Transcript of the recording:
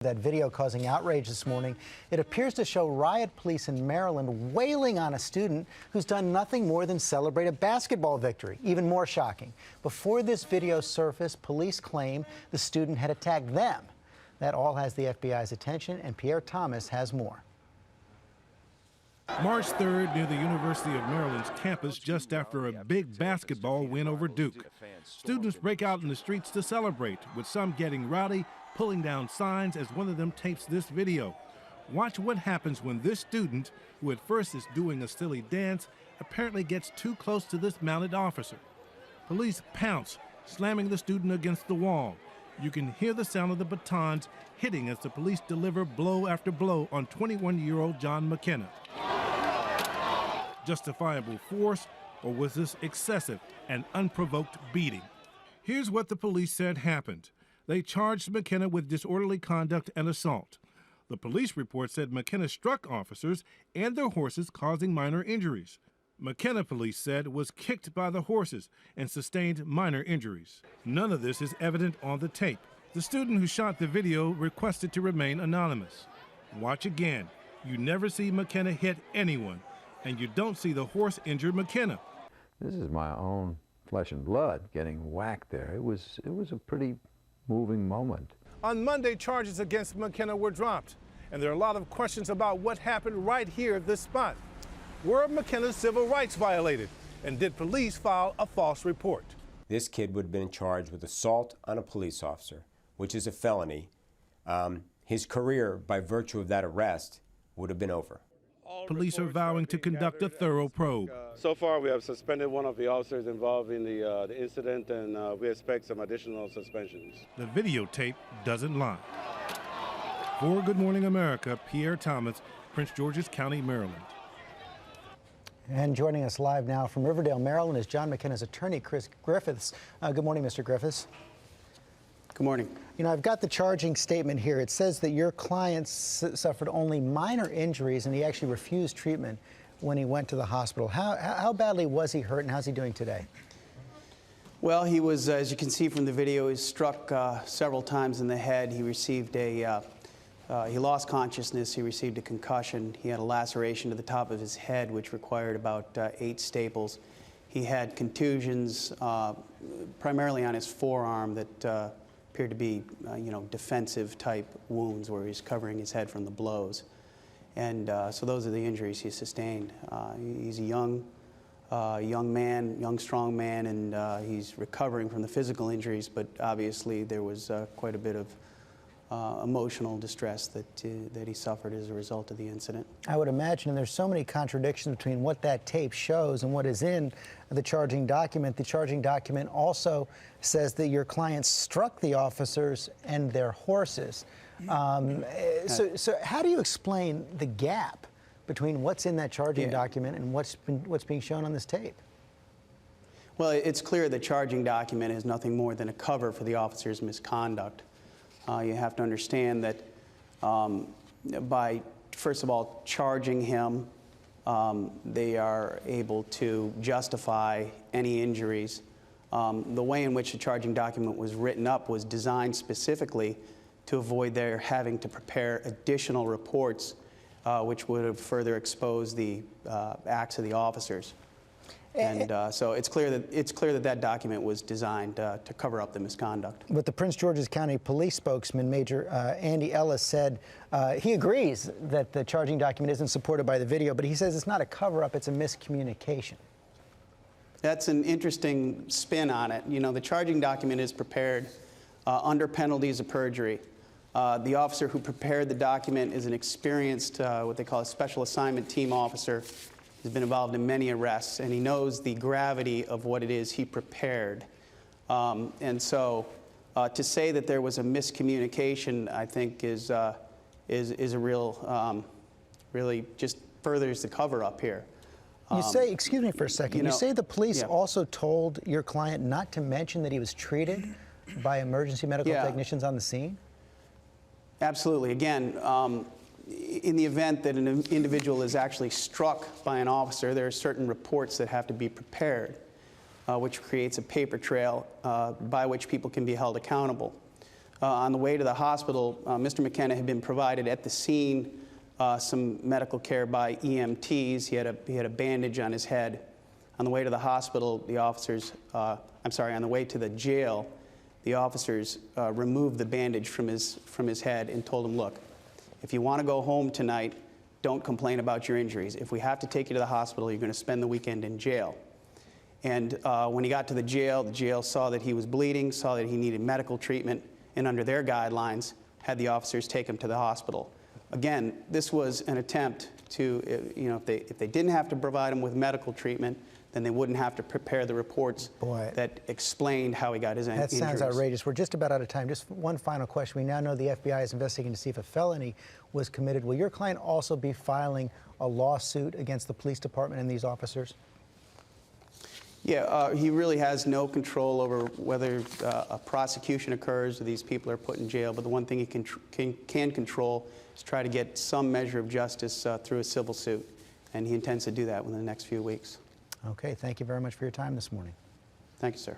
That video causing outrage this morning. It appears to show riot police in Maryland wailing on a student who's done nothing more than celebrate a basketball victory. Even more shocking. Before this video surfaced, police claim the student had attacked them. That all has the FBI's attention, and Pierre Thomas has more. March 3rd, near the University of Maryland's campus, just after a big basketball win over Duke. Students break out in the streets to celebrate, with some getting rowdy, pulling down signs as one of them tapes this video. Watch what happens when this student, who at first is doing a silly dance, apparently gets too close to this mounted officer. Police pounce, slamming the student against the wall. You can hear the sound of the batons hitting as the police deliver blow after blow on 21-year-old John McKenna. Justifiable force, or was this excessive and unprovoked beating? Here's what the police said happened. They charged McKenna with disorderly conduct and assault. The police report said McKenna struck officers and their horses, causing minor injuries. McKenna, police said, was kicked by the horses and sustained minor injuries. None of this is evident on the tape. The student who shot the video requested to remain anonymous. Watch again. You never see McKenna hit anyone, and you don't see the horse injure McKenna. This is my own flesh and blood getting whacked there. It was a pretty moving moment. On Monday, charges against McKenna were dropped, and there are a lot of questions about what happened right here at this spot. Were McKenna's civil rights violated, and did police file a false report? This kid would have been charged with assault on a police officer, which is a felony. His career, by virtue of that arrest, would have been over. Police are vowing to conduct a thorough probe. So far, we have suspended one of the officers involved in the incident, and we expect some additional suspensions. The videotape doesn't lie. For Good Morning America, Pierre Thomas, Prince George's County, Maryland. And joining us live now from Riverdale, Maryland, is John McKenna's attorney, Chris Griffiths. Good morning, Mr. Griffiths. Good morning. You know, I've got the charging statement here. It says that your client suffered only minor injuries, and he actually refused treatment when he went to the hospital. How badly was he hurt, and how's he doing today? Well, he was, as you can see from the video, he was struck several times in the head. He received he lost consciousness. He received a concussion. He had a laceration to the top of his head, which required about 8 staples. He had contusions, primarily on his forearm, that appeared to be, defensive type wounds where he's covering his head from the blows. And so those are the injuries he sustained. He's a young strong man, and he's recovering from the physical injuries, but obviously there was quite a bit of emotional distress that he suffered as a result of the incident. I would imagine, and there's so many contradictions between what that tape shows and what is in the charging document. The charging document also says that your client struck the officers and their horses. So how do you explain the gap between what's in that charging document and what's being shown on this tape? Well, it's clear the charging document is nothing more than a cover for the officer's misconduct. You have to understand that by, first of all, charging him, they are able to justify any injuries. The way in which the charging document was written up was designed specifically to avoid their having to prepare additional reports, which would have further exposed the acts of the officers. And so it's clear that that document was designed to cover up the misconduct. But the Prince George's County Police spokesman, Major Andy Ellis, said he agrees that the charging document isn't supported by the video, but he says it's not a cover-up, it's a miscommunication. That's an interesting spin on it. You know, the charging document is prepared under penalties of perjury. The officer who prepared the document is an experienced, what they call a special assignment team officer. He's been involved in many arrests, and he knows the gravity of what it is he prepared. And so to say that there was a miscommunication, I think, is a real, really just furthers the cover-up here. You say, excuse me for a second, you say the police also told your client not to mention that he was treated by emergency medical technicians on the scene? Absolutely. Again, in the event that an individual is actually struck by an officer, there are certain reports that have to be prepared, which creates a paper trail by which people can be held accountable. On the way to the hospital, Mr. McKenna had been provided at the scene some medical care by EMTs. He had a bandage on his head. On the way to the hospital, the officers, on the way to the jail, the officers removed the bandage from his head and told him, look, if you want to go home tonight, don't complain about your injuries. If we have to take you to the hospital, you're going to spend the weekend in jail. And when he got to the jail saw that he was bleeding, saw that he needed medical treatment, and under their guidelines, had the officers take him to the hospital. Again, this was an attempt to, if they didn't have to provide him with medical treatment, then they wouldn't have to prepare the reports that explained how he got his injuries. That sounds outrageous. We're just about out of time. Just one final question. We now know the FBI is investigating to see if a felony was committed. Will your client also be filing a lawsuit against the police department and these officers? Yeah, he really has no control over whether a prosecution occurs or these people are put in jail. But the one thing he can control is try to get some measure of justice through a civil suit. And he intends to do that within the next few weeks. Okay, thank you very much for your time this morning. Thank you, sir.